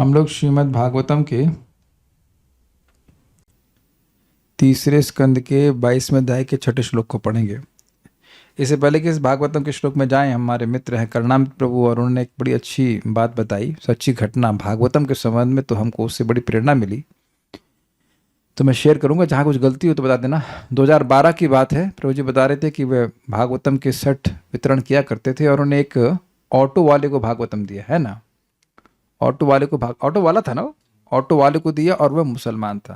हम लोग श्रीमद् भागवतम के तीसरे स्कंद के 22वें अध्याय के छठे श्लोक को पढ़ेंगे। इससे पहले कि इस भागवतम के श्लोक में जाएं, हमारे मित्र हैं करुणामृत प्रभु और उन्होंने एक बड़ी अच्छी बात बताई, सच्ची घटना भागवतम के संबंध में, तो हमको उससे बड़ी प्रेरणा मिली। तो मैं शेयर करूंगा, जहाँ कुछ गलती हो तो बता देना। 2012 की बात है। प्रभु जी बता रहे थे कि वे भागवतम के 60 वितरण किया करते थे और उन्होंने एक ऑटो वाले को भागवतम दिया, है ना। ऑटो वाले को ऑटो वाला था ना वो, ऑटो वाले को दिया और वह मुसलमान था।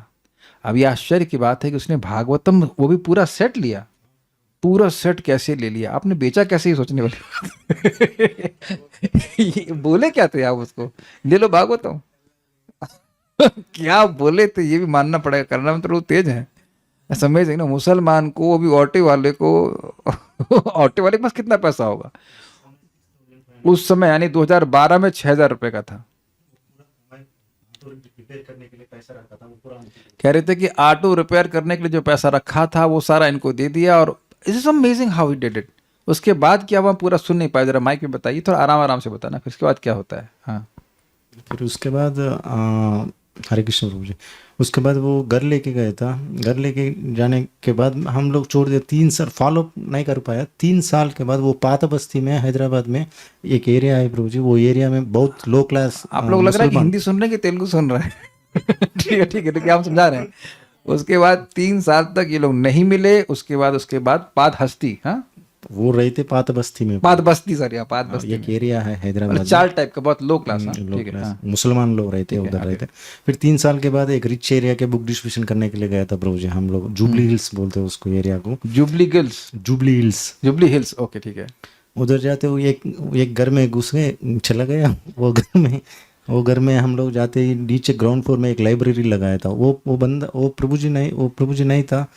अब ये आश्चर्य की बात है कि उसने भागवतम वो भी पूरा सेट लिया। पूरा सेट कैसे ले लिया? आपने बेचा कैसे, ही सोचने वाली बात। ये बोले क्या थे आप उसको, ले लो भागवतम। क्या बोले थे ये भी मानना पड़ेगा, करना में तो लोग तेज हैं। समझ ना, मुसलमान को, वो भी ऑटो वाले को। ऑटो वाले के पास कितना पैसा होगा उस समय, यानी 2012 में 6,000 रुपए का था। कह रहे थे कि ऑटो रिपेयर करने के लिए जो पैसा रखा था वो सारा इनको दे दिया। और it is amazing how he did it. उसके बाद क्या हुआ पूरा सुन नहीं पाया, जरा माइक में बताइए, थोड़ा आराम आराम से बताना। फिर उसके बाद क्या होता है? हाँ, फिर उसके बाद हरे कृष्ण प्रभु जी, उसके बाद वो घर लेके गए था। घर लेके जाने के बाद हम लोग छोड़ दिया। 3 साल फॉलो नहीं कर पाया। 3 साल के बाद वो पाता बस्ती में हैदराबाद में एक एरिया है प्रभु जी, वो एरिया में बहुत लो क्लास आप लोग लग रहा है कि हिंदी सुन रहे हैं कि तेलुगु सुन रहे हैं। ठीक है ठीक है, तो क्या हम समझा रहे हैं। उसके बाद 3 साल तक ये लोग नहीं मिले। उसके बाद पाद हस्ती, हाँ वो रहते पाता बस्ती में। पाद बस्ती, सर यहाँ पाद बस्ती एक एरिया है हैदराबाद में, चाल टाइप का, बहुत लो क्लास। लो क्लास मुसलमान लोग रहते उधर रहते। फिर 3 साल के बाद एक रिच एरिया के बुक डिस्ट्रीब्यूशन करने के लिए गया था प्रभु जी हम लोग। जुबली हिल्स बोलते हैं उसको एरिया को, jubilee hills. Jubilee hills, okay ठीक है। उधर जाते हुए एक घर में घुस गए, चला गया वो घर में हम लोग जाते ही नीचे ग्राउंड फ्लोर में एक लाइब्रेरी लगाया था। वो बंदा, वो प्रभु जी नहीं था।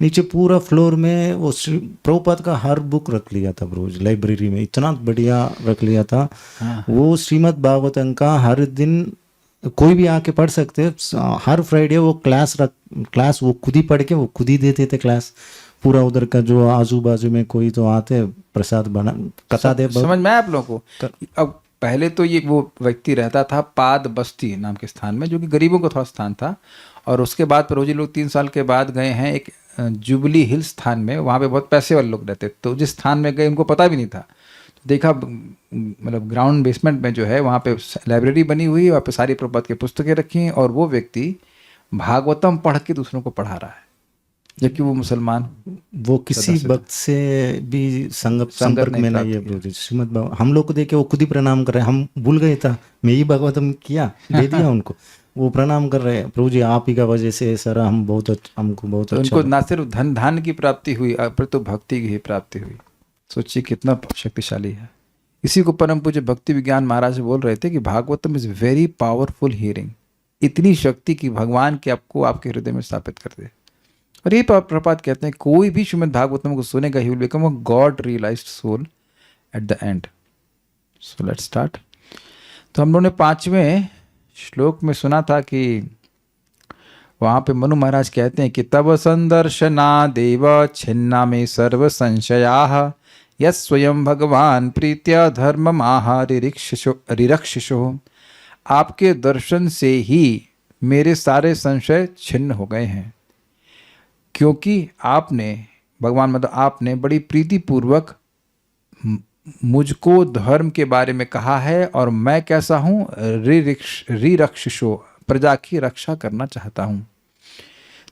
नीचे पूरा फ्लोर में वो प्रभुपाद का हर बुक रख लिया था प्रभु जी, लाइब्रेरी में इतना बढ़िया रख लिया था। वो श्रीमद् भागवतम का हर दिन कोई भी आके पढ़ सकते। हर फ्राइडे वो क्लास वो खुद ही पढ़ के वो खुद ही देते थे क्लास। पूरा उधर का जो आजू बाजू में कोई तो आते प्रसाद बना कथा दे। समझ में आया आप लोगों को? अब पहले तो ये वो व्यक्ति रहता था पाद बस्ती नाम के स्थान में, जो कि गरीबों का थोड़ा स्थान था। और उसके बाद प्रभु जी लोग 3 साल के बाद गए हैं एक जुबली हिल स्थान में। वहाँ पे बहुत पैसे वाले लोग रहते, तो जिस स्थान में गए उनको पता भी नहीं था। देखा, मतलब ग्राउंड बेसमेंट में जो है वहाँ पे लाइब्रेरी बनी हुई है, वहाँ पे सारी प्रभुपाद की पुस्तकें रखी हैं और वो व्यक्ति भागवतम पढ़ के दूसरों को पढ़ा रहा है, जबकि वो मुसलमान, वो किसी भक्त से भी संपर्क में नहीं है। श्रीमद् हम लोग को देखे वो खुद ही प्रणाम कर रहे हैं। हम भूल गए था, मैं ही भागवतम किया दे दिया उनको। वो प्रणाम कर रहे हैं, प्रभु जी आप ही का वजह से सर हमको बहुत अच्छा। उनको ना सिर्फ धन की प्राप्ति हुई, अपितु भक्ति की ही प्राप्ति हुई। सोचिए कितना शक्तिशाली है। इसी को परम पूज्य भक्ति विज्ञान महाराज बोल रहे थे कि Bhagavatam is very powerful hearing. इतनी शक्ति की भगवान के आपको आपके हृदय में स्थापित कर दे। और ये प्रपात कहते हैं कोई भी श्रीमद् भागवतम को सुनेगा, he will become a god realized soul at the end. So let's start. तो हम लोगों ने 5वें श्लोक में सुना था कि वहाँ पे मनु महाराज कहते हैं कि तब संदर्शना देव छिन्ना में सर्व संशया यत् स्वयं भगवान प्रीत्या धर्म रिरक्षिषो। आपके दर्शन से ही मेरे सारे संशय छिन्न हो गए हैं, क्योंकि आपने, भगवान मतलब आपने बड़ी प्रीतिपूर्वक मुझको धर्म के बारे में कहा है और मैं कैसा हूँ, रिरक्षिषो, प्रजा की रक्षा करना चाहता हूँ।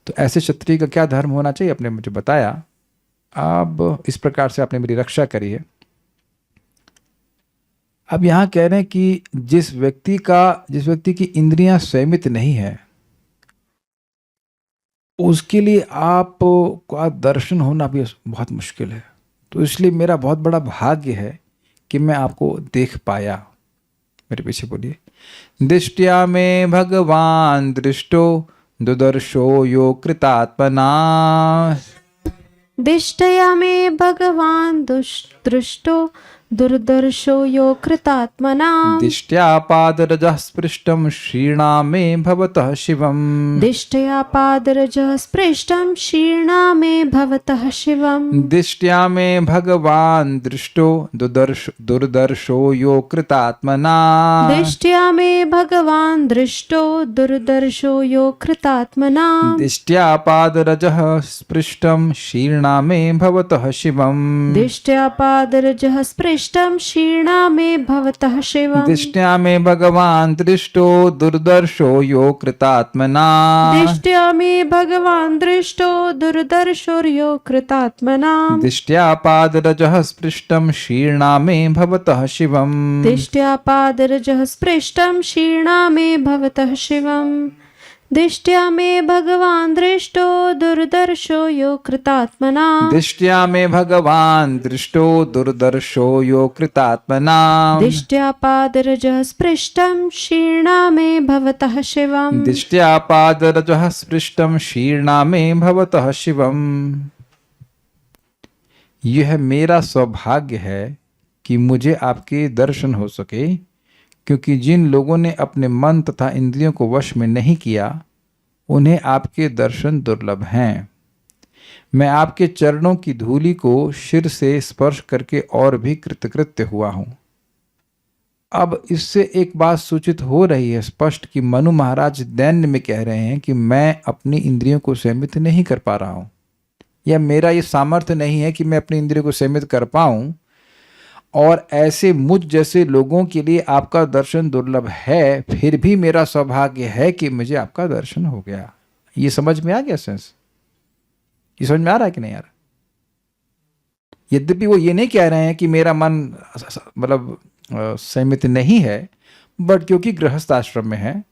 तो ऐसे क्षत्रिय का क्या धर्म होना चाहिए आपने मुझे बताया। अब इस प्रकार से आपने मेरी रक्षा करी है। अब यहाँ कह रहे हैं कि जिस व्यक्ति की इंद्रियां संयमित नहीं है, उसके लिए आपका दर्शन होना भी बहुत मुश्किल है। तो इसलिए मेरा बहुत बड़ा भाग्य है कि मैं आपको देख पाया। मेरे पीछे बोलिए। दृष्टिया में भगवान दृष्टो दुदर्शो यो कृतात्मना। दिष्टया में भगवान दृष्टो दुर्दर्शो यो कृतात्मना दिष्ट्या पादरजः स्पृष्टं श्रीणामे भवतः शिवम् दिष्ट्या पादरजः स्पृष्टं शीर्णामे भवतः शिवम् दिष्ट्या मे भगवान् दृष्टो दुर्दर्शो यो कृतात्मना दिष्ट्या मे भगवान् दृष्टो दुर्दर्शो यो कृतात्मना दिष्ट्या पादरजः स्पृष्टं शीर्णामे भवतः शिवम् दिष्ट्या पादरजः स्पृष्टं शीर्णामे भवतः शिवम् दिष्ट्या मे भगवान् दृष्टो दुर्दर्शो यो कृतात्मना दिष्ट्या मे भगवान् दृष्टो दुर्दर्शो यो कृतात्मना दिष्ट्या पादरजः स्पृष्टं शीर्णामे भवतः शिवम् दिष्ट्या पादरजः स्पृष्टं शीर्णामे भवतः शिवम् दिष्ट्या मे भगवान् दृष्टो दुर्दर्शो यो कृतात्मना दिष्ट्या मे भगवान् दृष्टो दुर्दर्शो यो कृतात्मना दिष्ट्या पादरजः स्पृष्टं शीर्णामे भवतः शिवम् दिष्ट्या पादरजः स्पृष्टं शीर्णामे भवतः शिवम्। यह मेरा सौभाग्य है कि मुझे आपके दर्शन हो सके, क्योंकि जिन लोगों ने अपने मन तथा इंद्रियों को वश में नहीं किया उन्हें आपके दर्शन दुर्लभ हैं। मैं आपके चरणों की धूलि को शिर से स्पर्श करके और भी कृतकृत्य हुआ हूँ। अब इससे एक बात सूचित हो रही है स्पष्ट कि मनु महाराज दैन्य में कह रहे हैं कि मैं अपनी इंद्रियों को संयमित नहीं कर पा रहा हूँ, या मेरा ये सामर्थ्य नहीं है कि मैं अपनी इंद्रियों को संयमित कर पाऊँ, और ऐसे मुझ जैसे लोगों के लिए आपका दर्शन दुर्लभ है, फिर भी मेरा सौभाग्य है कि मुझे आपका दर्शन हो गया। ये समझ में आ गया सेंस? ये समझ में आ रहा है कि नहीं आ रहा? यद्यपि वो ये नहीं कह रहे हैं कि मेरा मन मतलब संयमित नहीं है, बट क्योंकि गृहस्थ आश्रम में है,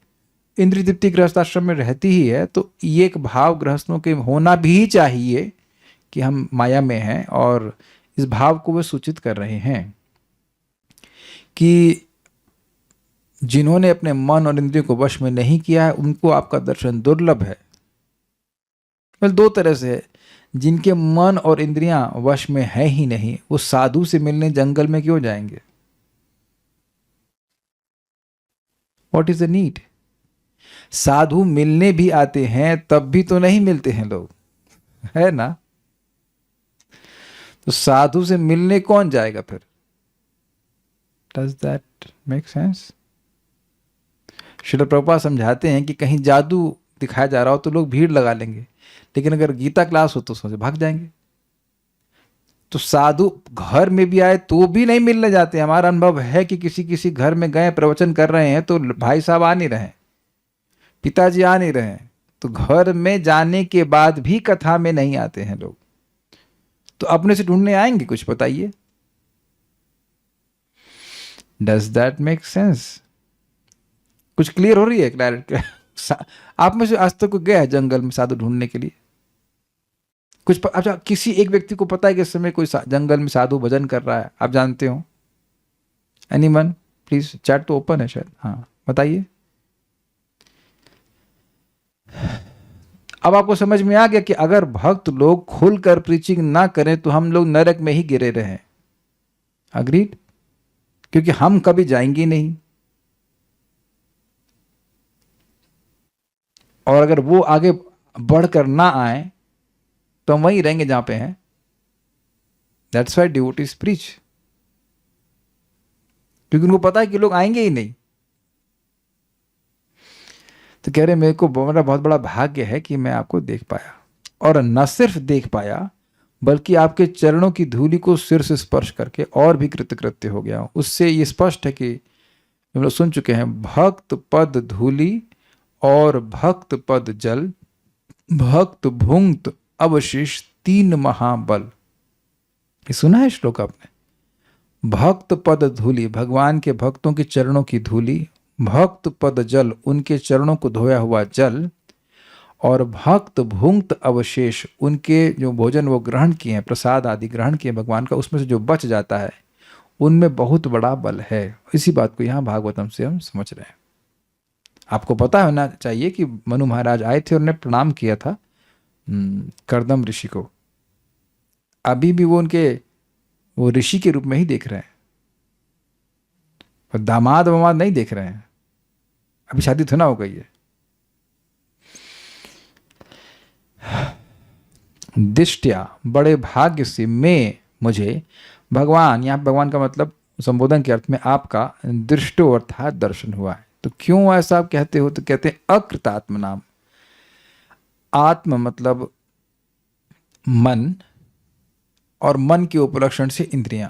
इंद्रिय तृप्ति गृहस्थ आश्रम में रहती ही है, तो ये एक भाव गृहस्थों के होना भी चाहिए कि हम माया में हैं, और इस भाव को वे सूचित कर रहे हैं कि जिन्होंने अपने मन और इंद्रियों को वश में नहीं किया है उनको आपका दर्शन दुर्लभ है। well, दो तरह से है। जिनके मन और इंद्रियां वश में है ही नहीं, वो साधु से मिलने जंगल में क्यों जाएंगे? What is the need? साधु मिलने भी आते हैं तब भी तो नहीं मिलते हैं लोग, है ना? तो साधु से मिलने कौन जाएगा फिर? Does that make sense? Srila Prabhupada समझाते हैं कि कहीं जादू दिखाया जा रहा हो तो लोग भीड़ लगा लेंगे, लेकिन अगर गीता क्लास हो तो सोचे भाग जाएंगे। तो साधु घर में भी आए तो भी नहीं मिलने जाते। हमारा अनुभव है कि किसी किसी घर में गए, प्रवचन कर रहे हैं तो भाई साहब आ नहीं रहे, पिताजी आ नहीं रहे, तो घर में जाने के बाद भी कथा में नहीं आते हैं लोग, तो अपने से ढूंढने आएंगे कुछ, बताइए। Does that make sense? कुछ क्लियर हो रही है? क्लैरिटी? आप में से आज तक कोई गया है जंगल में साधु ढूंढने के लिए? कुछ अच्छा, किसी एक व्यक्ति को पता है कि इस समय कोई जंगल में साधु भजन कर रहा है, आप जानते हो? एनीवन? प्लीज, चैट तो ओपन है शायद, हाँ बताइए। अब आपको समझ में आ गया कि अगर भक्त लोग खुलकर प्रीचिंग ना करें तो हम लोग नरक में ही गिरे रहे। अग्रीड? क्योंकि हम कभी जाएंगे नहीं, और अगर वो आगे बढ़कर ना आए तो हम वहीं रहेंगे जहां पे हैं। दैट्स व्हाई डिवोटीज प्रीच, क्योंकि उनको पता है कि लोग आएंगे ही नहीं। तो कह रहे मेरे को मेरा बहुत बड़ा भाग्य है कि मैं आपको देख पाया, और न सिर्फ देख पाया बल्कि आपके चरणों की धूलि को सिर से स्पर्श करके और भी कृतकृत्य हो गया हूं। उससे ये स्पष्ट है कि हम लोग सुन चुके हैं, भक्त पद धूलि और भक्त पद जल, भक्त भुंक्त अवशिष्ट तीन महाबल। ये सुना है श्लोक आपने? भक्त पद धूलि, भगवान के भक्तों के चरणों की धूलि, भक्त पद जल, उनके चरणों को धोया हुआ जल, और भक्त भुंक्त अवशेष, उनके जो भोजन वो ग्रहण किए हैं, प्रसाद आदि ग्रहण किए भगवान का, उसमें से जो बच जाता है उनमें बहुत बड़ा बल है। इसी बात को यहाँ भागवतम से हम समझ रहे हैं। आपको पता होना चाहिए कि मनु महाराज आए थे और उन्होंने प्रणाम किया था कर्दम ऋषि को। अभी भी वो उनके वो ऋषि के रूप में ही देख रहे हैं, और दामाद वमाद नहीं देख रहे हैं, अभी शादी थोड़ा हो गई है। दिष्टया बड़े भाग्य से मैं मुझे भगवान, यहाँ भगवान का मतलब संबोधन के अर्थ में आपका दृष्टो अर्थात दर्शन हुआ है। तो क्यों ऐसा आप कहते हो? तो कहते हैं अकृतात्म नाम। आत्म मतलब मन, और मन के उपलक्षण से इंद्रियां।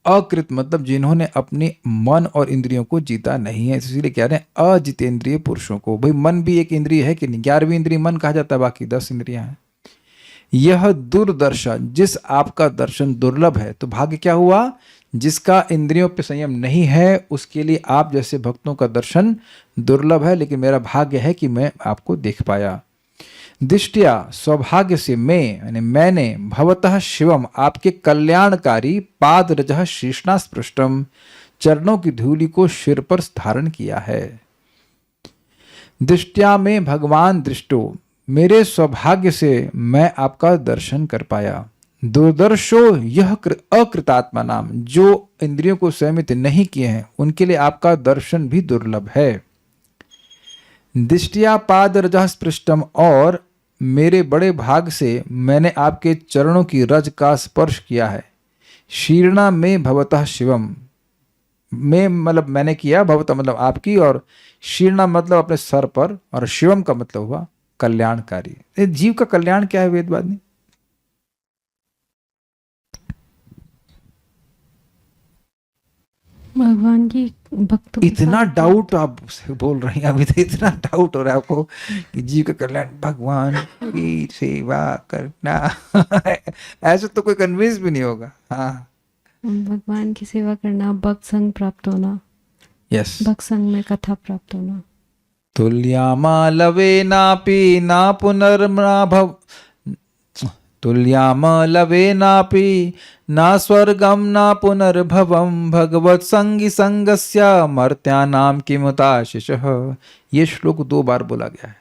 अकृत मतलब जिन्होंने अपने मन और इंद्रियों को जीता नहीं है, इसीलिए कह रहे हैं अजितेंद्रिय पुरुषों को। भाई मन भी एक इंद्रिय है कि नहीं? 11वीं इंद्रिय मन कहा जाता है, बाकी 10 इंद्रियां हैं। यह दुर्दर्शन, जिस आपका दर्शन दुर्लभ है, तो भाग्य क्या हुआ? जिसका इंद्रियों पे संयम नहीं है उसके लिए आप जैसे भक्तों का दर्शन दुर्लभ है, लेकिन मेरा भाग्य है कि मैं आपको देख पाया। दिष्टया सौभाग्य से मैं, यानी मैंने, भवतः शिवम आपके कल्याणकारी पाद रजः शीर्षना स्पृष्टम चरणों की धूलि को सिर पर धारण किया है। दृष्टया में भगवान दृष्टो, मेरे सौभाग्य से मैं आपका दर्शन कर पाया। दुर्दर्शो यह अकृतात्मा नाम, जो इंद्रियों को संयमित नहीं किए हैं उनके लिए आपका दर्शन भी दुर्लभ है। दृष्टिया पाद रजः स्पृष्टम, और मेरे बड़े भाग से मैंने आपके चरणों की रज का स्पर्श किया है। शीर्णा में भवतः शिवम, में मतलब मैंने किया, भवतः मतलब आपकी, और शीर्णा मतलब अपने सर पर, और शिवम का मतलब हुआ कल्याणकारी। जीव का कल्याण क्या है वेदवादी? भगवान की भक्तों के इतना साथ डाउट आप बोल रही हैं, अभी तो इतना डाउट हो रहा है आपको कि जीव का कल्याण भगवान की सेवा करना ऐसे तो कोई कन्विंस भी नहीं होगा। हाँ, भगवान की सेवा करना, भक्त संग प्राप्त होना, यस। भक्त संग में कथा प्राप्त होना। तुल्यामालवे नापि ना पुनर्मना भव, तुल्यामलवे नापि ना स्वर्गम ना पुनर्भवम भगवत संगी संगस्य मर्त्यानाम किमुताशिषः। ये श्लोक 2 बार बोला गया है,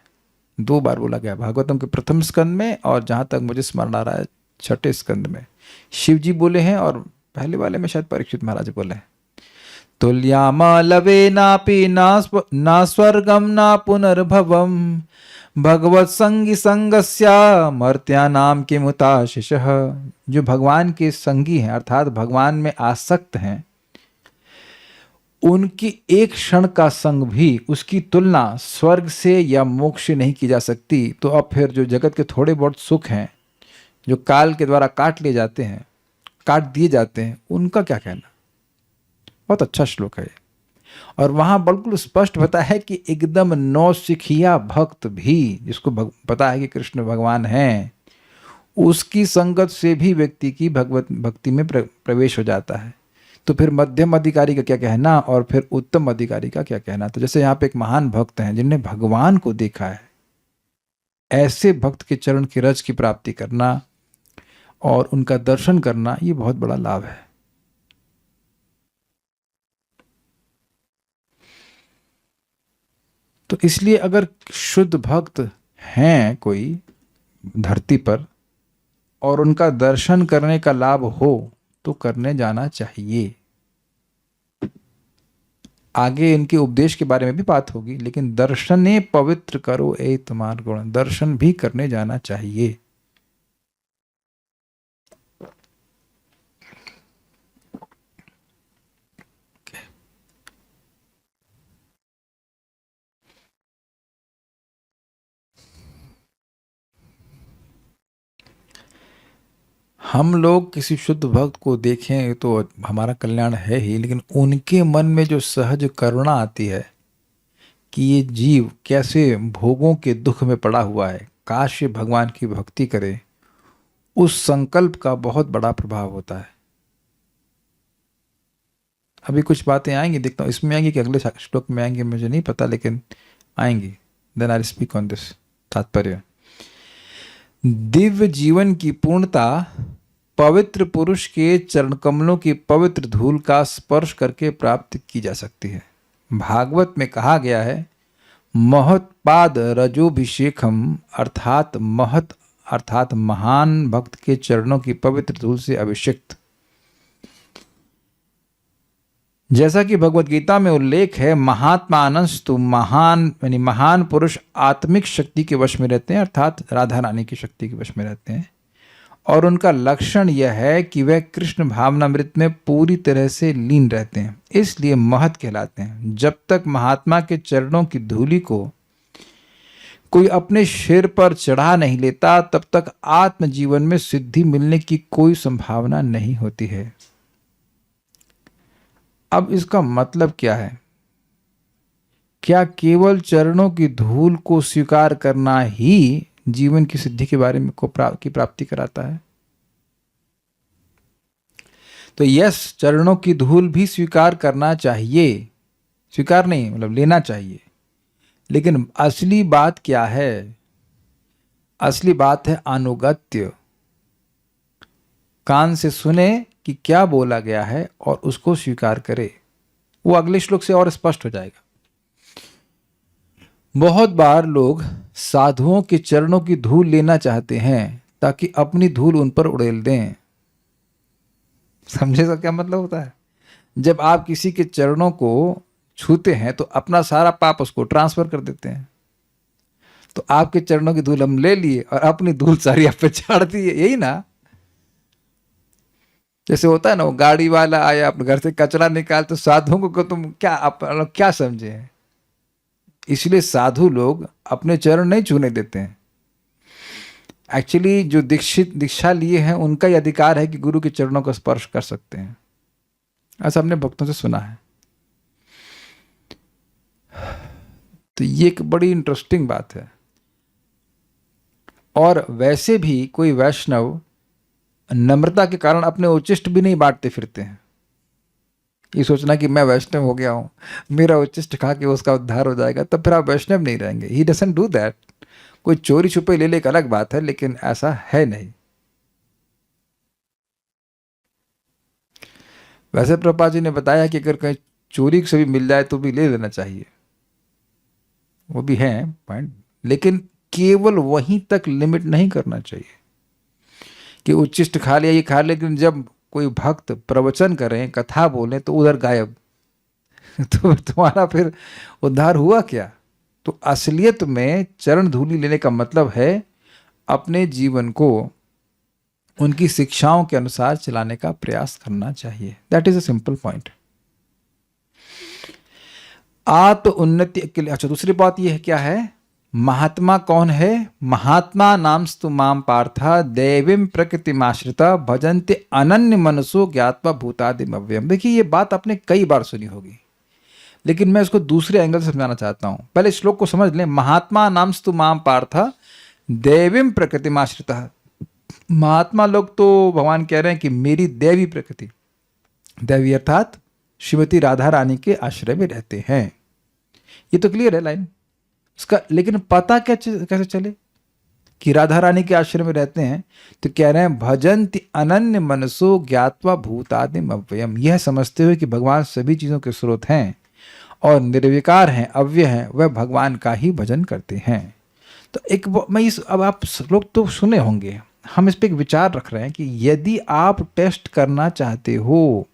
2 बार बोला गया है भागवतम के प्रथम स्कंद में, और जहां तक मुझे स्मरण आ रहा है 6ठे स्कंद में शिव जी बोले हैं, और पहले वाले में शायद परीक्षित महाराज बोले हैं। तुल्यामलवे नापि ना स्वर्गम ना पुनर्भवम भगवत संगी संगस्या मर्त्यानाम किमुताशिषः। जो भगवान के संगी हैं अर्थात भगवान में आसक्त हैं, उनकी एक क्षण का संग भी, उसकी तुलना स्वर्ग से या मोक्ष से नहीं की जा सकती। तो अब फिर जो जगत के थोड़े बहुत सुख हैं जो काल के द्वारा काट लिए जाते हैं, काट दिए जाते हैं, उनका क्या कहना। बहुत अच्छा श्लोक है, और वहां बिल्कुल स्पष्ट बताया है कि एकदम नौसिखिया भक्त भी, जिसको पता है कि कृष्ण भगवान हैं, उसकी संगत से भी व्यक्ति की भगवत भक्ति में प्रवेश हो जाता है। तो फिर मध्यम अधिकारी का क्या कहना, और फिर उत्तम अधिकारी का क्या कहना। तो जैसे यहाँ पे एक महान भक्त हैं जिन्हें भगवान को देखा है, ऐसे भक्त के चरण की रज की प्राप्ति करना और उनका दर्शन करना, ये बहुत बड़ा लाभ है। तो इसलिए अगर शुद्ध भक्त हैं कोई धरती पर और उनका दर्शन करने का लाभ हो तो करने जाना चाहिए। आगे इनके उपदेश के बारे में भी बात होगी, लेकिन दर्शने पवित्र करो ए तुम्हार गुण, दर्शन भी करने जाना चाहिए। हम लोग किसी शुद्ध भक्त को देखें तो हमारा कल्याण है ही, लेकिन उनके मन में जो सहज करुणा आती है कि ये जीव कैसे भोगों के दुख में पड़ा हुआ है, काश ये भगवान की भक्ति करे, उस संकल्प का बहुत बड़ा प्रभाव होता है। अभी कुछ बातें आएंगी, देखता हूँ इसमें आएंगी कि अगले श्लोक में आएंगी, मुझे नहीं पता, लेकिन आएंगी। Then I speak on this. तात्पर्य, दिव्य जीवन की पूर्णता पवित्र पुरुष के चरण कमलों की पवित्र धूल का स्पर्श करके प्राप्त की जा सकती है। भागवत में कहा गया है, महत्पाद रजोभिषेकम, अर्थात महत अर्थात महान भक्त के चरणों की पवित्र धूल से अभिषिक्त। जैसा कि भगवत गीता में उल्लेख है, महात्मानस्तु महान यानी महान पुरुष आत्मिक शक्ति के वश में रहते हैं, अर्थात राधा रानी की शक्ति के वश में रहते हैं, और उनका लक्षण यह है कि वह कृष्ण भावनामृत में पूरी तरह से लीन रहते हैं, इसलिए महत कहलाते हैं। जब तक महात्मा के चरणों की धूलि को कोई अपने सिर पर चढ़ा नहीं लेता, तब तक आत्मजीवन में सिद्धि मिलने की कोई संभावना नहीं होती है। अब इसका मतलब क्या है? क्या केवल चरणों की धूल को स्वीकार करना ही जीवन की सिद्धि के बारे में की प्राप्ति कराता है? तो यस, चरणों की धूल भी स्वीकार करना चाहिए, स्वीकार नहीं मतलब लेना चाहिए, लेकिन असली बात क्या है? असली बात है अनुगत्य। कान से सुने कि क्या बोला गया है और उसको स्वीकार करे। वो अगले श्लोक से और स्पष्ट हो जाएगा। बहुत बार लोग साधुओं के चरणों की धूल लेना चाहते हैं ताकि अपनी धूल उन पर उड़ेल दें। समझे क्या मतलब होता है? जब आप किसी के चरणों को छूते हैं तो अपना सारा पाप उसको ट्रांसफर कर देते हैं। तो आपके चरणों की धूल हम ले लिए और अपनी धूल सारी आप पे झाड़ दी, यही ना? जैसे होता है ना, वो गाड़ी वाला आया अपने घर से कचरा निकाल, तो साधुओं को तुम क्या समझे हैं? इसलिए साधु लोग अपने चरण नहीं छूने देते हैं। एक्चुअली जो दीक्षा लिए हैं उनका ही अधिकार है कि गुरु के चरणों को स्पर्श कर सकते हैं। ऐसा हमने भक्तों से सुना है। तो ये एक बड़ी इंटरेस्टिंग बात है। और वैसे भी कोई वैष्णव नम्रता के कारण अपने उच्चिष्ट भी नहीं बांटते फिरते हैं। ये सोचना कि मैं वैष्णव हो गया हूं, मेरा उच्चिष्ट खा के उसका उद्धार हो जाएगा, तब फिर आप वैष्णव नहीं रहेंगे। He doesn't do that. कोई चोरी छुपे ले ले एक अलग बात है, लेकिन ऐसा है नहीं। वैसे प्रभुपाद जी ने बताया कि अगर कहीं चोरी से भी मिल जाए तो भी ले लेना चाहिए, वो भी है पॉइंट, लेकिन केवल वहीं तक लिमिट नहीं करना चाहिए कि उच्चिष्ट खा लिया, ये खा लिया, लेकिन जब कोई भक्त प्रवचन करें, कथा बोलें तो उधर गायब। तो तुम्हारा फिर उद्धार हुआ क्या? तो असलियत में चरण धूलि लेने का मतलब है अपने जीवन को उनकी शिक्षाओं के अनुसार चलाने का प्रयास करना चाहिए। That is a simple point. आत्म उन्नति के लिए अच्छा, दूसरी बात यह है क्या है? महात्मा कौन है? महात्मा नामस्तु माम पार्था देवीं प्रकृतिमाश्रिता भजन्ते अनन्य मनसो ज्ञात्वा भूतादिम अव्ययम। देखिए, ये बात आपने कई बार सुनी होगी, लेकिन मैं इसको दूसरे एंगल से समझाना चाहता हूं। पहले श्लोक को समझ लें। महात्मा नामस्तु माम पार्था देवीं प्रकृतिमाश्रिता। महात्मा लोग तो भगवान कह रहे हैं कि मेरी दैवी प्रकृति, दैवी अर्थात श्रीमती राधा रानी के आश्रय में रहते हैं। ये तो क्लियर है लाइन उसका, लेकिन पता कैसे चले कि राधा रानी के आश्रम में रहते हैं? तो कह रहे हैं भजन्ति अनन्य मनसो ज्ञात्वा भूतादिम अव्ययम। यह समझते हुए कि भगवान सभी चीज़ों के स्रोत हैं और निर्विकार हैं, अव्यय हैं, वह भगवान का ही भजन करते हैं। तो एक मैं इस अब आप लोग तो सुने होंगे, हम इस पर एक विचार रख रहे हैं कि यदि आप टेस्ट करना चाहते हो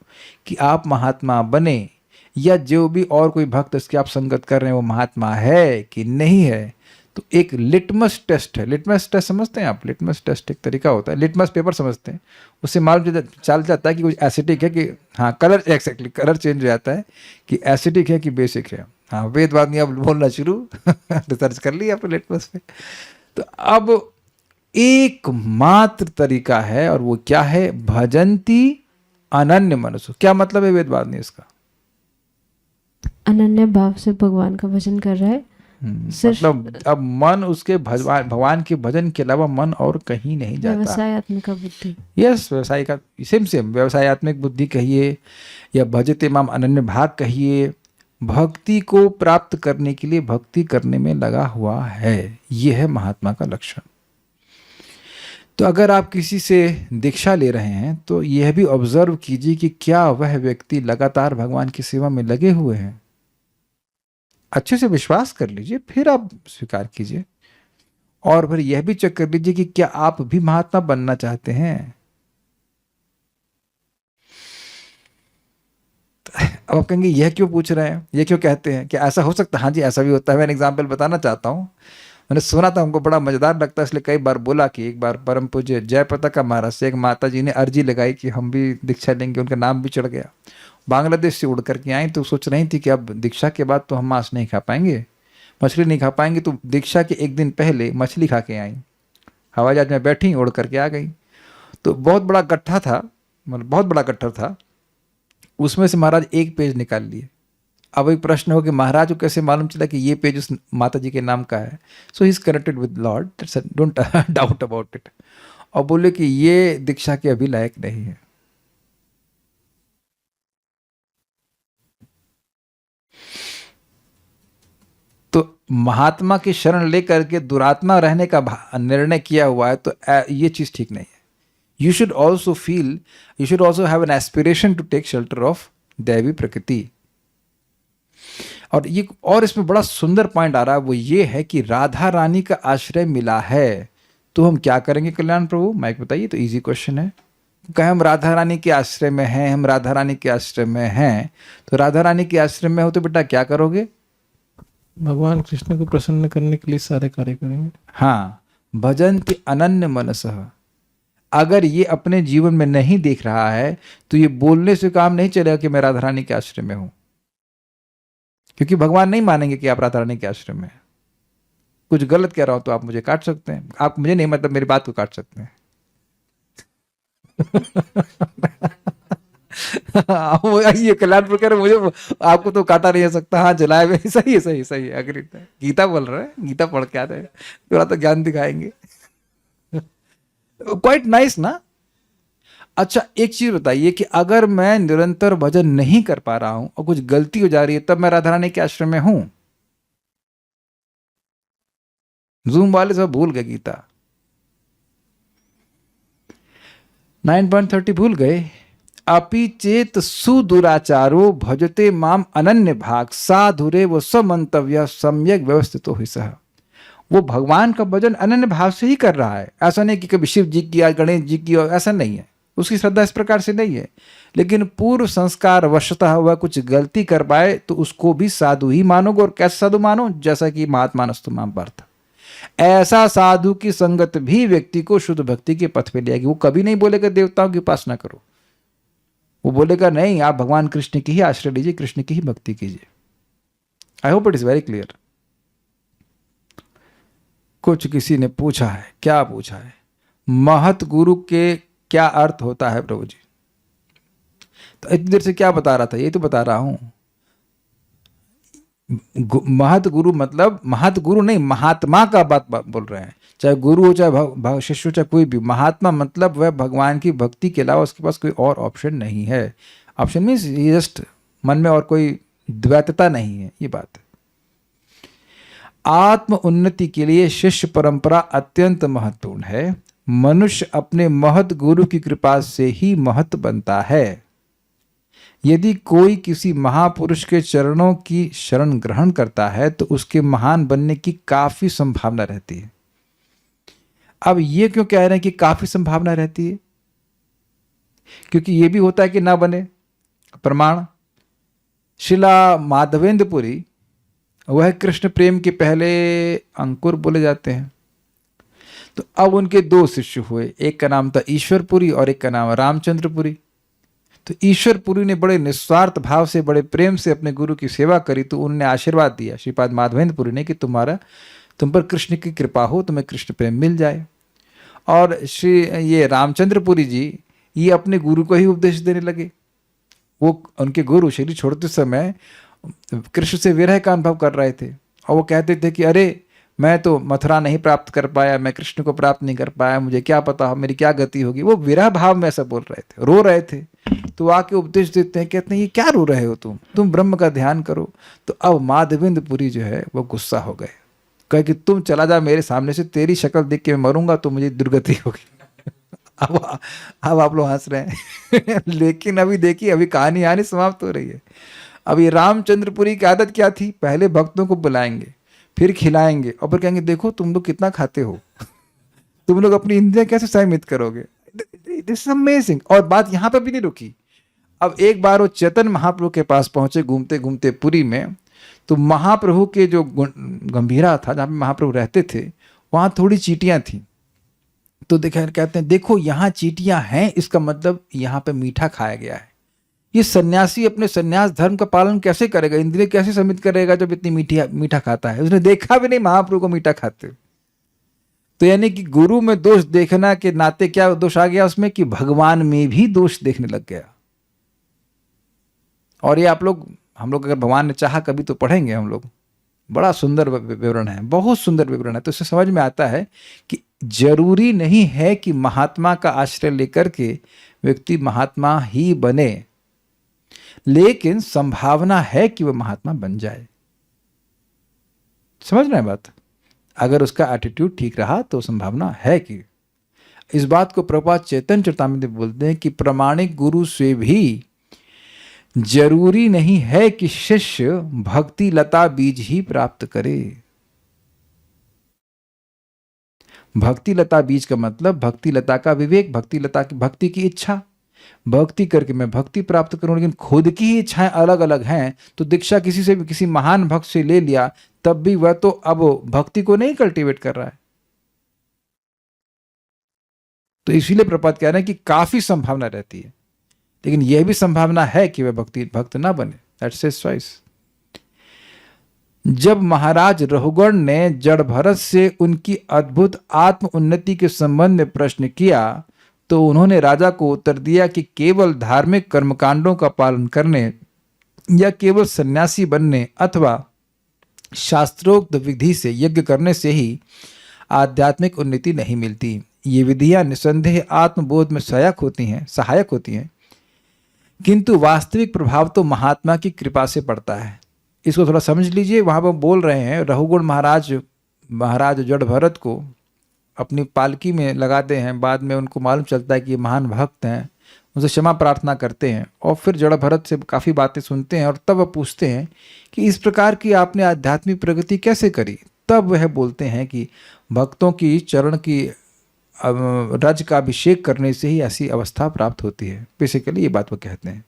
कि आप महात्मा बने या जो भी और कोई भक्त इसके आप संगत कर रहे हैं वो महात्मा है कि नहीं है, तो एक लिटमस टेस्ट है। लिटमस टेस्ट समझते हैं आप? लिटमस टेस्ट एक तरीका होता है, लिटमस पेपर समझते हैं। उससे मालूम चल जाता है कि कुछ एसिडिक है कि हाँ, कलर एक्जैक्टली कलर चेंज हो जाता है कि एसिडिक है कि बेसिक है। हाँ, वेदवादी अब बोलना शुरू रिसर्च कर लिया आपने लिटमस पे। तो अब एकमात्र तरीका है और वो क्या है? भजंती अनन्य मनसो। क्या मतलब है वेदवादी इसका? अनन्य भाव से भगवान का भजन कर रहा है। मतलब अब मन उसके भगवान के भजन के अलावा मन और कहीं नहीं जाता। व्यवसायत्मिक बुद्धि। यस, व्यवसाय का सेम व्यवसायत्मिक बुद्धि कहिए या भजते माम अनन्य भाग कहिए, भक्ति को प्राप्त करने के लिए भक्ति करने में लगा हुआ है। यह है महात्मा का लक्षण। तो अगर आप किसी से दीक्षा ले रहे हैं तो यह भी ऑब्जर्व कीजिए कि क्या वह व्यक्ति लगातार भगवान की सेवा में लगे हुए हैं। अच्छे से विश्वास कर लीजिए, फिर आप स्वीकार कीजिए। और फिर यह भी चेक कर लीजिए कि क्या आप भी महात्मा बनना चाहते हैं। अब आप कहेंगे यह क्यों पूछ रहे हैं, ये क्यों कहते हैं, क्या ऐसा हो सकता है? हाँ जी, ऐसा भी होता है। मैं एग्जाम्पल बताना चाहता हूँ। मैंने सुना था, हमको बड़ा मजेदार लगता है, इसलिए कई बार बोला कि एक बार परम पूज्य जयप्रताप महाराज से एक माता जी ने अर्जी लगाई कि हम भी दीक्षा लेंगे। उनका नाम भी चढ़ गया। बांग्लादेश से उड़ करके आई, तो सोच रही थी कि अब दीक्षा के बाद तो हम मांस नहीं खा पाएंगे, मछली नहीं खा पाएंगे, तो दीक्षा के एक दिन पहले मछली खा के आई। हवाई जहाज में बैठी, उड़ करके आ गई। तो बहुत बड़ा गट्ठा था, मतलब बहुत बड़ा गट्ठर था, उसमें से महाराज एक पेज निकाल लिए। अब एक प्रश्न हो कि महाराज को कैसे मालूम चला कि ये पेज उस माता जी के नाम का है? So he is connected with lord, don't doubt about it. और बोले कि ये दीक्षा के अभी लायक नहीं है। तो महात्मा की शरण लेकर के दुरात्मा रहने का निर्णय किया हुआ है, तो ये चीज ठीक नहीं है। You should also feel, you should also have an aspiration to take shelter of दैवी प्रकृति। और ये, और इसमें बड़ा सुंदर पॉइंट आ रहा है, वो ये है कि राधा रानी का आश्रय मिला है तो हम क्या करेंगे कल्याण प्रभु? माइक बताइए। तो इजी क्वेश्चन है। कहें हम राधा रानी के आश्रय में हैं, हम राधा रानी के आश्रय में हैं, तो राधा रानी के आश्रय में हो तो बेटा क्या करोगे? भगवान कृष्ण को प्रसन्न करने के लिए सारे कार्य करेंगे। हाँ, भजन्ति अनन्य मनसः। अगर ये अपने जीवन में नहीं देख रहा है तो ये बोलने से काम नहीं चलेगा कि मैं राधा रानी के आश्रय में हूं, क्योंकि भगवान नहीं मानेंगे कि आप राधा रानी के आश्रम में हैं। कुछ गलत कह रहा हूं तो आप मुझे काट सकते हैं, आप मुझे नहीं, मतलब मेरी बात को काट सकते हैं। ये कल्याणपुर कह रहे मुझे, आपको तो काटा नहीं जा सकता। हाँ, जलाए में सही है, सही सही है, अग्री। गीता बोल रहे हैं, गीता पढ़ के आते हैं, थोड़ा तो ज्ञान दिखाएंगे। क्वाइट नाइस ना। अच्छा, एक चीज बताइए कि अगर मैं निरंतर भजन नहीं कर पा रहा हूं और कुछ गलती हो जा रही है, तब मैं राधा रानी के आश्रम में हूं? जूम वाले सब भूल गए गीता 9.30 भूल गए। अपि चेत सुदुराचारो भजते माम अनन्य भाग साधुरे वो समंतव्य सम्यक व्यवस्थित हो सह। वो भगवान का भजन अनन्य भाव से ही कर रहा है। ऐसा नहीं कि कभी शिव जी की या गणेश जी की, ऐसा नहीं है, उसकी श्रद्धा इस प्रकार से नहीं है। लेकिन पूर्व संस्कार वशतः वह कुछ गलती कर पाए तो उसको भी साधु ही मानोगे। और कैसे साधु मानो? जैसा कि महात्मानस्तु माम पार्थ, ऐसा साधु की संगत भी व्यक्ति को शुद्ध भक्ति के पथ पे ले आएगी। वो कभी नहीं बोलेगा देवताओं की उपासना करो, वो बोलेगा नहीं, आप भगवान कृष्ण की ही आश्रय लीजिए, कृष्ण की ही भक्ति कीजिए। I hope it is very clear. कुछ किसी ने पूछा है, क्या पूछा है? महत गुरु के क्या अर्थ होता है प्रभु जी? तो इतनी देर से क्या बता रहा था? ये तो बता रहा हूं। महत गुरु मतलब महत गुरु नहीं, महात्मा का बात बोल रहे हैं। चाहे गुरु हो, चाहे शिष्य हो, चाहे कोई भी। महात्मा मतलब वह भगवान की भक्ति के अलावा उसके पास कोई और ऑप्शन नहीं है। ऑप्शन मीन्स जस्ट मन में और कोई द्वैतता नहीं है, ये बात है। आत्म उन्नति के लिए शिष्य परंपरा अत्यंत महत्वपूर्ण है। मनुष्य अपने महत गुरु की कृपा से ही महत बनता है। यदि कोई किसी महापुरुष के चरणों की शरण ग्रहण करता है तो उसके महान बनने की काफी संभावना रहती है। अब ये क्यों कह रहे हैं कि काफी संभावना रहती है? क्योंकि ये भी होता है कि ना बने। प्रमाण, शिला माधवेंद्रपुरी वह कृष्ण प्रेम के पहले अंकुर बोले जाते हैं। तो अब उनके दो शिष्य हुए, एक का नाम था ईश्वरपुरी और एक का नाम रामचंद्रपुरी। तो ईश्वरपुरी ने बड़े निस्वार्थ भाव से, बड़े प्रेम से अपने गुरु की सेवा करी, तो उनने आशीर्वाद दिया श्रीपाद माधवेंद्रपुरी ने कि तुम पर कृष्ण की कृपा हो, तुम्हें कृष्ण प्रेम मिल जाए। और ये रामचंद्रपुरी जी ये अपने गुरु को ही उपदेश देने लगे। वो उनके गुरु शरीर छोड़ते समय कृष्ण से विरह का अनुभव कर रहे थे और वो कहते थे कि अरे मैं तो मथुरा नहीं प्राप्त कर पाया, मैं कृष्ण को प्राप्त नहीं कर पाया, मुझे क्या पता मेरी क्या गति होगी। वो विरह भाव में ऐसा बोल रहे थे, रो रहे थे। तो आके उपदेश देते हैं, कहते हैं ये क्या रो रहे हो तुम ब्रह्म का ध्यान करो। तो अब माधवेंद्रपुरी जो है वो गुस्सा हो गए, कहे कि तुम चला जा मेरे सामने से, तेरी शक्ल देख के मैं मरूंगा तो मुझे दुर्गति होगी। अब आप लोग हंस रहे हैं लेकिन अभी देखिए, अभी कहानी आनी समाप्त हो रही है। अब ये रामचंद्रपुरी की आदत क्या थी? पहले भक्तों को बुलाएंगे, फिर खिलाएंगे और फिर कहेंगे देखो तुम लोग कितना खाते हो, तुम लोग अपनी इंद्रियां कैसे संयमित करोगे। This is amazing. और बात यहां पर भी नहीं रुकी। अब एक बार वो चैतन्य महाप्रभु के पास पहुंचे घूमते घूमते पुरी में, तो महाप्रभु के जो गंभीरा था जहाँ पे महाप्रभु रहते थे वहां थोड़ी चींटियां थी। तो देखा, कहते हैं देखो यहाँ चींटियां हैं, इसका मतलब यहाँ पे मीठा खाया गया है। ये सन्यासी अपने सन्यास धर्म का पालन कैसे करेगा, इंद्रिय कैसे सम्मिलित करेगा जब इतनी मीठा खाता है। उसने देखा भी नहीं महाप्रभु को मीठा खाते। तो यानी कि गुरु में दोष देखना के नाते क्या दोष आ गया उसमें कि भगवान में भी दोष देखने लग गया। और ये हम लोग अगर भगवान ने चाहा कभी तो पढ़ेंगे हम लोग, बड़ा सुंदर विवरण है, बहुत सुंदर विवरण है। तो इससे समझ में आता है कि जरूरी नहीं है कि महात्मा का आश्रय लेकर के व्यक्ति महात्मा ही बने, लेकिन संभावना है कि वह महात्मा बन जाए। समझ रहे हैं बात? अगर उसका एटीट्यूड ठीक रहा तो संभावना है कि इस बात को प्रभुपाद चैतन्य चरितामृत में बोलते हैं कि प्रामाणिक गुरु से भी जरूरी नहीं है कि शिष्य भक्ति लता बीज ही प्राप्त करे। भक्ति लता बीज का मतलब भक्ति लता का विवेक, भक्ति लता की भक्ति की इच्छा, भक्ति करके मैं भक्ति प्राप्त करूं, लेकिन खुद की ही इच्छाएं अलग अलग हैं। तो दीक्षा किसी से भी किसी महान भक्त से ले लिया तब भी वह तो अब भक्ति को नहीं कल्टीवेट कर रहा है। तो इसीलिए प्रपात कह रहे हैं कि काफी संभावना रहती है, लेकिन यह भी संभावना है कि वह भक्त ना बने। That's his choice. जब महाराज रघुगण ने जड़ भरत से उनकी अद्भुत आत्म उन्नति के संबंध में प्रश्न किया तो उन्होंने राजा को उत्तर दिया कि केवल धार्मिक कर्मकांडों का पालन करने या केवल सन्यासी बनने अथवा शास्त्रोक्त विधि से यज्ञ करने से ही आध्यात्मिक उन्नति नहीं मिलती। ये विधियां निसंदेह आत्मबोध में सहायक होती हैं, किंतु वास्तविक प्रभाव तो महात्मा की कृपा से पड़ता है। इसको थोड़ा समझ लीजिए। वहां पर बोल रहे हैं रघुगुण महाराज जड़ भरत को अपनी पालकी में लगाते हैं, बाद में उनको मालूम चलता है कि ये महान भक्त हैं, उनसे क्षमा प्रार्थना करते हैं और फिर जड़ भरत से काफ़ी बातें सुनते हैं और तब वह पूछते हैं कि इस प्रकार की आपने आध्यात्मिक प्रगति कैसे करी। तब वह बोलते हैं कि भक्तों की चरण की रज का अभिषेक करने से ही ऐसी अवस्था प्राप्त होती है। बेसिकली ये बात वो कहते हैं।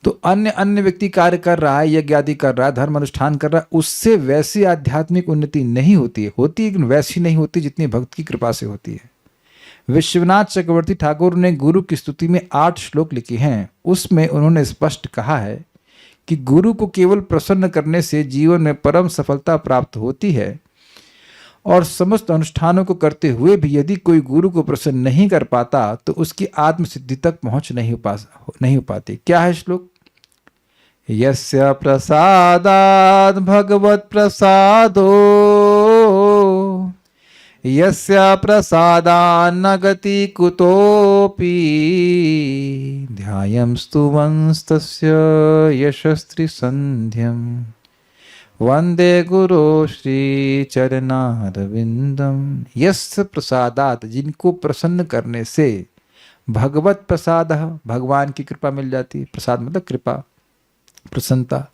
तो अन्य व्यक्ति कार्य कर रहा है, यज्ञ आदि कर रहा है, धर्म अनुष्ठान कर रहा है, उससे वैसी आध्यात्मिक उन्नति नहीं होती है, लेकिन वैसी नहीं होती जितनी भक्त की कृपा से होती है। विश्वनाथ चक्रवर्ती ठाकुर ने गुरु की स्तुति में 8 श्लोक लिखे हैं। उसमें उन्होंने स्पष्ट कहा है कि गुरु को केवल प्रसन्न करने से जीवन में परम सफलता प्राप्त होती है और समस्त अनुष्ठानों को करते हुए भी यदि कोई गुरु को प्रसन्न नहीं कर पाता तो उसकी आत्मसिद्धि तक पहुंच नहीं हो पाती। क्या है श्लोक? यस्य प्रसादात् भगवत प्रसादो यस्य प्रसादान्न गति कुतोपि ध्यायं स्तुवंस्तस्य यशस्त्रि संध्यं वंदे गुरु श्री चरणारविंदम। यस्य प्रसादात्, जिनको प्रसन्न करने से, भगवत प्रसाद, भगवान की कृपा मिल जाती है। प्रसाद मतलब कृपा, प्रसन्नता।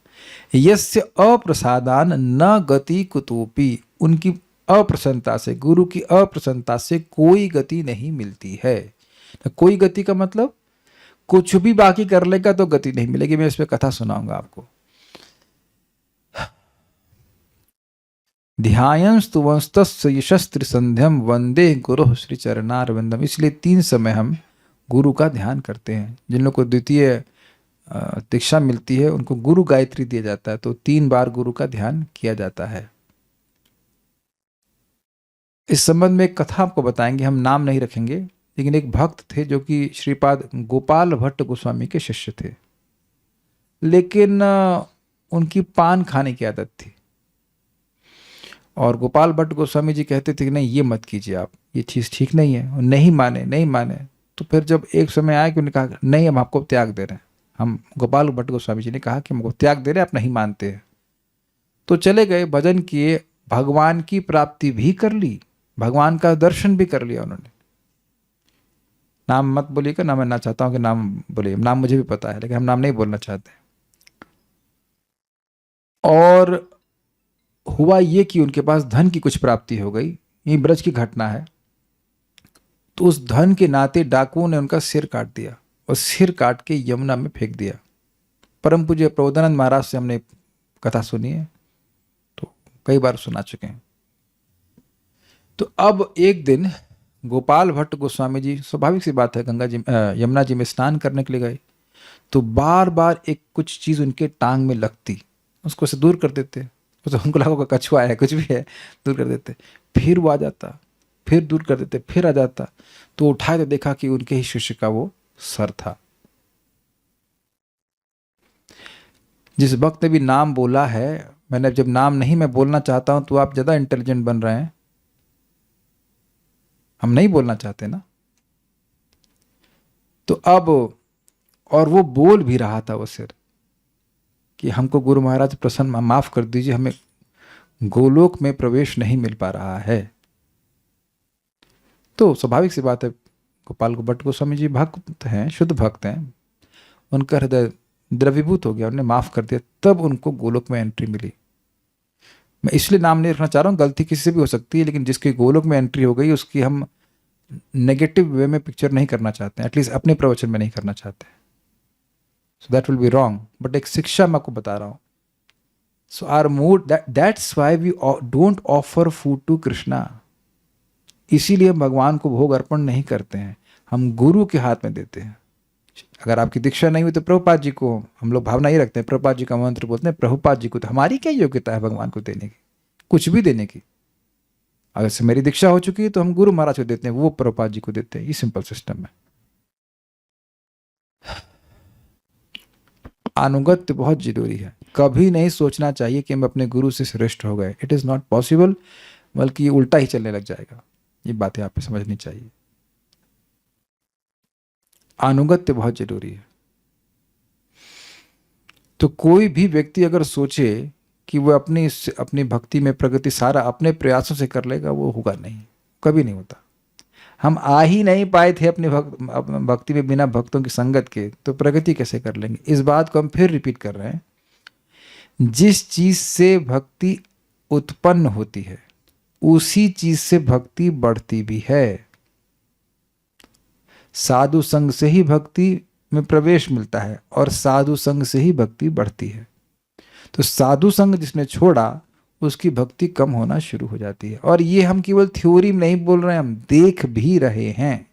यस्य अप्रसादान न गति कुतोपि, उनकी अप्रसन्नता से, गुरु की अप्रसन्नता से कोई गति नहीं मिलती है। कोई गति का मतलब कुछ भी बाकी कर लेगा तो गति नहीं मिलेगी। मैं इस पे कथा सुनाऊंगा आपको। ध्यायं स्तुवंस्तस्य यशस्त्रि संध्यम वंदे गुरु श्री चरणारविंदम। इसलिए 3 समय हम गुरु का ध्यान करते हैं। जिन लोग को द्वितीय दीक्षा मिलती है उनको गुरु गायत्री दिया जाता है, तो 3 बार गुरु का ध्यान किया जाता है। इस संबंध में एक कथा आपको बताएंगे, हम नाम नहीं रखेंगे, लेकिन एक भक्त थे जो कि श्रीपाद गोपाल भट्ट गोस्वामी के शिष्य थे, लेकिन उनकी पान खाने की आदत थी और गोपाल भट्ट गोस्वामी जी कहते थे कि नहीं ये मत कीजिए आप, ये चीज़ ठीक नहीं है। और नहीं माने। तो फिर जब एक समय आया कि उन्होंने कहा नहीं हम आपको त्याग दे रहे हैं, हम गोपाल भट्ट गोस्वामी जी ने कहा कि हमको त्याग दे रहे हैं, आप नहीं मानते हैं। तो चले गए, भजन किए, भगवान की प्राप्ति भी कर ली, भगवान का दर्शन भी कर लिया उन्होंने। नाम मत बोलिएगा, ना मैं ना चाहता हूं कि नाम बोलिए, नाम मुझे भी पता है लेकिन हम नाम नहीं बोलना चाहते। और हुआ ये कि उनके पास धन की कुछ प्राप्ति हो गई, ये ब्रज की घटना है। तो उस धन के नाते डाकुओं ने उनका सिर काट दिया और सिर काट के यमुना में फेंक दिया। परम पूज्य प्रबोधानंद महाराज से हमने कथा सुनी है, तो कई बार सुना चुके हैं। तो अब एक दिन गोपाल भट्ट गोस्वामी जी, स्वाभाविक सी बात है, गंगा जी यमुना जी में स्नान करने के लिए गए, तो बार बार एक कुछ चीज उनके टांग में लगती, उसको से दूर कर देते, तो उनको लगा होगा कछुआ है, कुछ भी है, दूर कर देते, फिर वो आ जाता, फिर दूर कर देते, फिर आ जाता, तो उठाए तो देखा कि उनके ही शिष्य का वो सर था। जिस वक्त ने भी नाम बोला है, मैंने जब नाम नहीं मैं बोलना चाहता हूं तो आप ज्यादा इंटेलिजेंट बन रहे हैं, हम नहीं बोलना चाहते ना। तो अब, और वो बोल भी रहा था वो सिर कि हमको गुरु महाराज प्रसन्न, माफ कर दीजिए, हमें गोलोक में प्रवेश नहीं मिल पा रहा है। तो स्वाभाविक सी बात है, गोपाल भट्ट गोस्वामी जी भक्त हैं, शुद्ध भक्त हैं, उनका हृदय द्रवीभूत हो गया, उन्हें माफ कर दिया, तब उनको गोलोक में एंट्री मिली। मैं इसलिए नाम नहीं रखना चाह रहा हूँ, गलती किसी से भी हो सकती है, लेकिन जिसकी गोलोक में एंट्री हो गई उसकी हम नेगेटिव वे में पिक्चर नहीं करना चाहते हैं, एटलीस्ट अपने प्रवचन में नहीं करना चाहते, so that will be wrong. But एक शिक्षा मैं आपको बता रहा हूँ। So our mood, that's why we don't offer food to Krishna, इसीलिए हम भगवान को भोग अर्पण नहीं करते हैं, हम गुरु के हाथ में देते हैं। अगर आपकी दीक्षा नहीं हुई तो प्रभुपाद जी को, हम लोग भावना ही रखते हैं, प्रभुपाद जी का मंत्र बोलते हैं, प्रभुपाद जी को, तो हमारी क्या योग्यता है भगवान को देने की, कुछ भी देने की। अगर से मेरी दीक्षा हो चुकी है तो हम गुरु महाराज को देते हैं, वो प्रभुपाद जी को देते हैं, ये सिंपल सिस्टम है। अनुगत्य बहुत जरूरी है, कभी नहीं सोचना चाहिए कि हम अपने गुरु से श्रेष्ठ हो गए, इट इज नॉट पॉसिबल, बल्कि ये उल्टा ही चलने लग जाएगा। ये बातें आप समझनी चाहिए, अनुगत्य बहुत जरूरी है। तो कोई भी व्यक्ति अगर सोचे कि वो अपनी भक्ति में प्रगति सारा अपने प्रयासों से कर लेगा, वो होगा नहीं, कभी नहीं होता। हम आ ही नहीं पाए थे अपनी भक्ति में बिना भक्तों की संगत के, तो प्रगति कैसे कर लेंगे। इस बात को हम फिर रिपीट कर रहे हैं, जिस चीज से भक्ति उत्पन्न होती है उसी चीज से भक्ति बढ़ती भी है। साधु संग से ही भक्ति में प्रवेश मिलता है और साधु संग से ही भक्ति बढ़ती है। तो साधु संग जिसने छोड़ा उसकी भक्ति कम होना शुरू हो जाती है। और ये हम केवल थ्योरी में नहीं बोल रहे हैं, हम देख भी रहे हैं।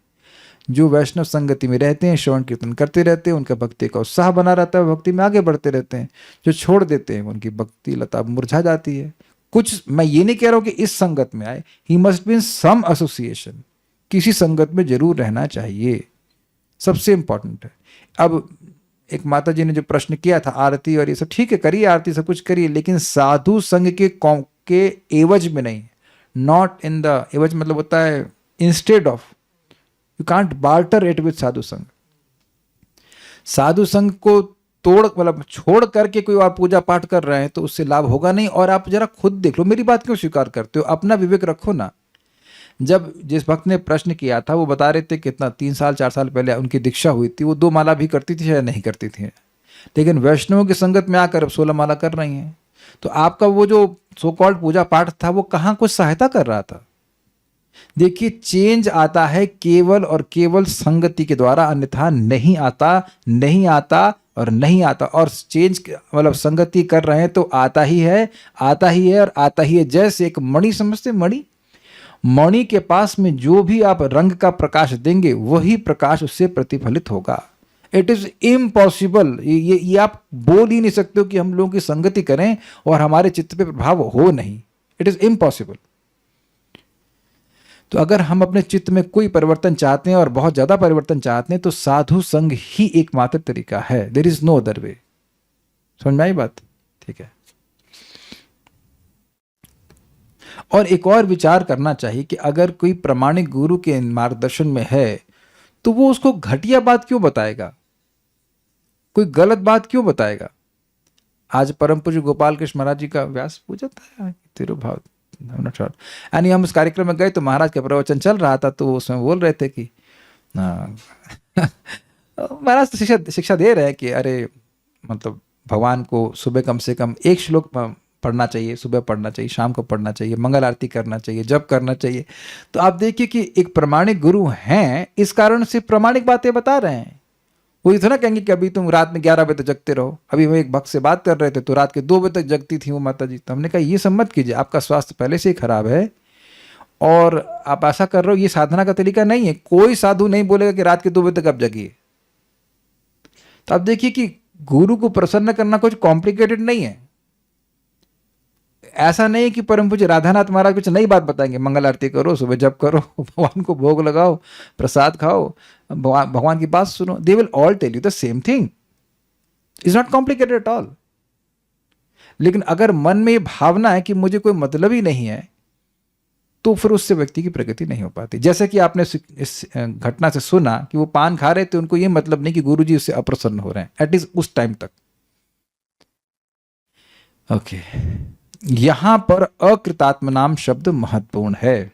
जो वैष्णव संगति में रहते हैं, श्रवण कीर्तन करते रहते हैं, उनका भक्ति का उत्साह बना रहता है, भक्ति में आगे बढ़ते रहते हैं। जो छोड़ देते हैं उनकी भक्ति लता मुरझा जाती है। कुछ, मैं ये नहीं कह रहा हूं कि इस संगत में आए, he must be in some association, किसी संगत में जरूर रहना चाहिए, सबसे इंपॉर्टेंट है। अब एक माता जी ने जो प्रश्न किया था, आरती और ये सब, ठीक है करिए, आरती सब कुछ करिए, लेकिन साधु संग के एवज में नहीं, नॉट इन द एवज, मतलब होता है instead of, you can't barter it with sadhu sanga. साधु संग को तोड़, मतलब छोड़ करके कोई और पूजा पाठ कर रहे हैं तो उससे लाभ होगा नहीं। और आप जरा खुद देख लो, मेरी बात क्यों स्वीकार करते हो, अपना विवेक रखो ना। जब जिस भक्त ने प्रश्न किया था वो बता रहे थे कितना 3 साल 4 साल पहले उनकी दीक्षा हुई थी, वो 2 माला भी करती थी या नहीं करती थी, लेकिन वैष्णवों की संगत में आकर अब 16 माला कर रही हैं। तो आपका वो जो सो कॉल्ड पूजा पाठ था वो कहाँ कुछ सहायता कर रहा था। देखिए, चेंज आता है केवल और केवल संगति के द्वारा, अन्यथा नहीं आता, नहीं आता और नहीं आता। और चेंज मतलब संगति कर रहे हैं तो आता ही है, आता ही है और आता ही है। जैसे एक मणि, समझते मणि, मणि के पास में जो भी आप रंग का प्रकाश देंगे वही प्रकाश उससे प्रतिफलित होगा। इट इज इम्पॉसिबल, ये आप बोल ही नहीं सकते हो कि हम लोगों की संगति करें और हमारे चित्त पे प्रभाव हो नहीं, इट इज इम्पॉसिबल। तो अगर हम अपने चित्त में कोई परिवर्तन चाहते हैं और बहुत ज्यादा परिवर्तन चाहते हैं तो साधु संग ही एकमात्र तरीका है, there is no other way. समझ में आई बात? ठीक है। और एक और विचार करना चाहिए कि अगर कोई प्रामाणिक गुरु के मार्गदर्शन में है तो वो उसको घटिया बात क्यों बताएगा, कोई गलत बात क्यों बताएगा। आज परम पूज्य गोपाल कृष्ण महाराज जी का व्यास पूजा था, तिरुभाव, यानी हम उस कार्यक्रम में गए तो महाराज का प्रवचन चल रहा था, तो उसमें बोल रहे थे कि महाराज तो शिक्षा दे रहे हैं कि अरे मतलब भगवान को सुबह कम से कम 1 श्लोक पढ़ना चाहिए, सुबह पढ़ना चाहिए, शाम को पढ़ना चाहिए, मंगल आरती करना चाहिए, जप करना चाहिए। तो आप देखिए कि एक प्रामाणिक गुरु हैं, इस कारण से प्रामाणिक बातें बता रहे हैं। कोई थोड़ा कहेंगे कि अभी तुम रात में 11 बजे तक जगते रहो। अभी हम एक भक्त से बात कर रहे थे तो रात के 2 बजे तक जगती थी वो माता जी। तो हमने कहा ये सब मत कीजिए, आपका स्वास्थ्य पहले से ही खराब है और आप ऐसा कर रहे हो, ये साधना का तरीका नहीं है। कोई साधु नहीं बोलेगा कि रात के 2 बजे तक आप जगिए। तो आप देखिए कि गुरु को प्रसन्न करना कुछ कॉम्प्लिकेटेड नहीं है। ऐसा नहीं है कि परम पूज्य राधानाथ महाराज कुछ नई बात बताएंगे, मंगल आरती करो, सुबह जप करो, भगवान को भोग लगाओ, प्रसाद खाओ, भगवान की बात सुनो। They will all tell you the same thing, is not complicated at all. लेकिन अगर मन में ये भावना है कि मुझे कोई मतलब ही नहीं है, तो फिर उससे व्यक्ति की प्रगति नहीं हो पाती। जैसे कि आपने इस घटना से सुना कि वो पान खा रहे थे, उनको ये मतलब नहीं कि गुरुजी उससे अप्रसन्न हो रहे हैं, एटलीस्ट उस टाइम तक। ओके, यहां पर अकृतात्म नाम शब्द महत्वपूर्ण है।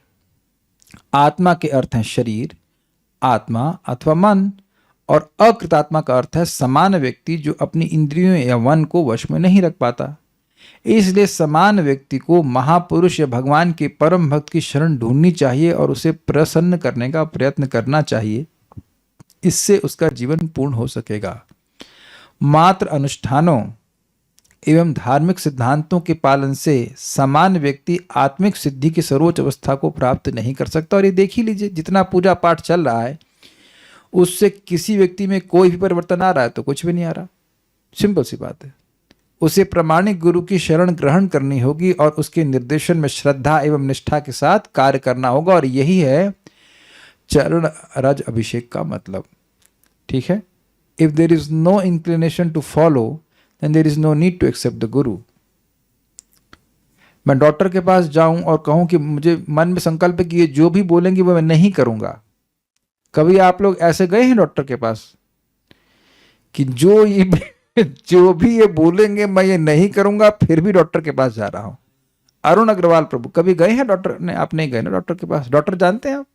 आत्मा के अर्थ है शरीर, आत्मा अथवा मन, और अकृतात्मा का अर्थ है समान व्यक्ति जो अपनी इंद्रियों या मन को वश में नहीं रख पाता। इसलिए समान व्यक्ति को महापुरुष या भगवान के परम भक्त की शरण ढूंढनी चाहिए और उसे प्रसन्न करने का प्रयत्न करना चाहिए। इससे उसका जीवन पूर्ण हो सकेगा। मात्र अनुष्ठानों एवं धार्मिक सिद्धांतों के पालन से समान व्यक्ति आत्मिक सिद्धि की सर्वोच्च अवस्था को प्राप्त नहीं कर सकता। और ये देख ही लीजिए, जितना पूजा पाठ चल रहा है उससे किसी व्यक्ति में कोई भी परिवर्तन आ रहा है तो कुछ भी नहीं आ रहा। सिंपल सी बात है। उसे प्रमाणिक गुरु की शरण ग्रहण करनी होगी और उसके निर्देशन में श्रद्धा एवं निष्ठा के साथ कार्य करना होगा। और यही है चरण रज अभिषेक का मतलब। ठीक है, if there is no inclination to follow then there is no need to accept the guru। मैं डॉक्टर के पास जाऊं और कहूं कि मुझे मन में संकल्प है कि ये जो भी बोलेंगे वो मैं नहीं करूंगा। कभी आप लोग ऐसे गए हैं डॉक्टर के पास कि जो भी ये बोलेंगे मैं ये नहीं करूंगा, फिर भी डॉक्टर के पास जा रहा हूं? अरुण अग्रवाल प्रभु कभी गए हैं डॉक्टर ने? आप नहीं गए ना डॉक्टर के पास? डॉक्टर जानते हैं आप?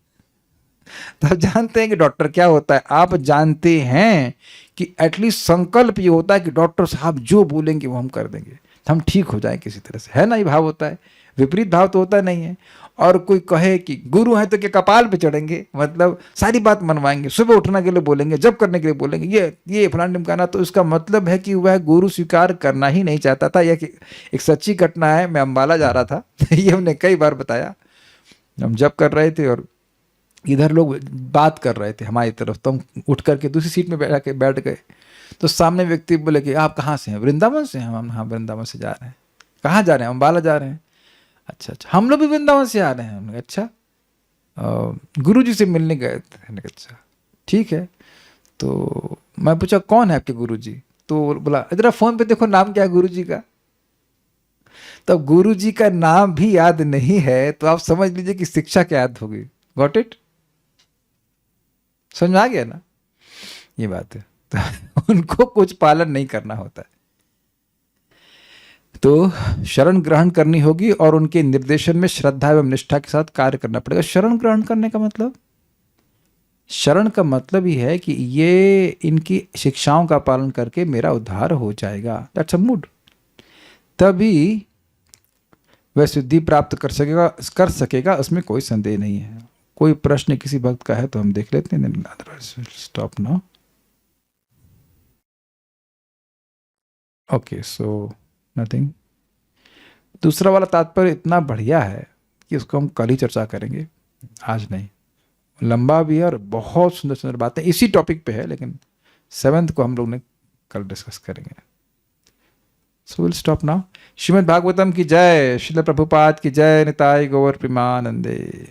तो आप जानते हैं कि डॉक्टर क्या होता है। आप जानते हैं कि एटलीस्ट संकल्प ये होता है कि डॉक्टर साहब जो बोलेंगे वो हम कर देंगे, हम ठीक हो जाएं किसी तरह से, है ना? ये भाव होता है। विपरीत भाव तो होता नहीं है। और कोई कहे कि गुरु है तो क्या कपाल पे चढ़ेंगे, मतलब सारी बात मनवाएंगे, सुबह उठने के लिए बोलेंगे, जब करने के लिए बोलेंगे, ये फलाना ढिमकाना। तो इसका मतलब है कि वह गुरु स्वीकार करना ही नहीं चाहता था। यह एक सच्ची घटना है। मैं अम्बाला जा रहा था ये हमने कई बार बताया। हम जब कर रहे थे और इधर लोग बात कर रहे थे हमारी तरफ, तो हम उठ करके दूसरी सीट में बैठ गए। तो सामने व्यक्ति बोले कि आप कहाँ से हैं? वृंदावन से। हम हाँ वृंदावन से जा रहे हैं। कहाँ जा रहे हैं? अम्बाला जा रहे हैं। अच्छा, हम लोग भी वृंदावन से आ रहे हैं। हमने अच्छा, गुरु जी से मिलने गए थे। अच्छा ठीक है। तो मैं पूछा कौन है आपके गुरु जी? तो बोला इधर फोन पे देखो नाम क्या है गुरु जी का। तब गुरु जी का नाम भी याद नहीं है तो आप समझ लीजिए कि शिक्षा क्या याद होगी। Got it? समझ में आ गया ना? ये बात है। तो उनको कुछ पालन नहीं करना होता है। तो शरण ग्रहण करनी होगी और उनके निर्देशन में श्रद्धा एवं निष्ठा के साथ कार्य करना पड़ेगा। शरण ग्रहण करने का मतलब, शरण का मतलब ही है कि ये इनकी शिक्षाओं का पालन करके मेरा उद्धार हो जाएगा। That's a mood. तभी वह सिद्धि प्राप्त कर सकेगा, उसमें कोई संदेह नहीं है। कोई प्रश्न किसी भक्त का है तो हम देख लेते हैं। Stop now. Okay, so nothing. दूसरा वाला तात्पर्य इतना बढ़िया है कि उसको हम कल ही चर्चा करेंगे, आज नहीं। लंबा भी है और बहुत सुंदर सुंदर बातें इसी टॉपिक पे है, लेकिन 7th को हम लोग ने कल डिस्कस करेंगे। So will stop now. Shrimad Bhagavatam की जय, श्रील प्रभुपाद की जय, निताय गौर प्रेमानंदे।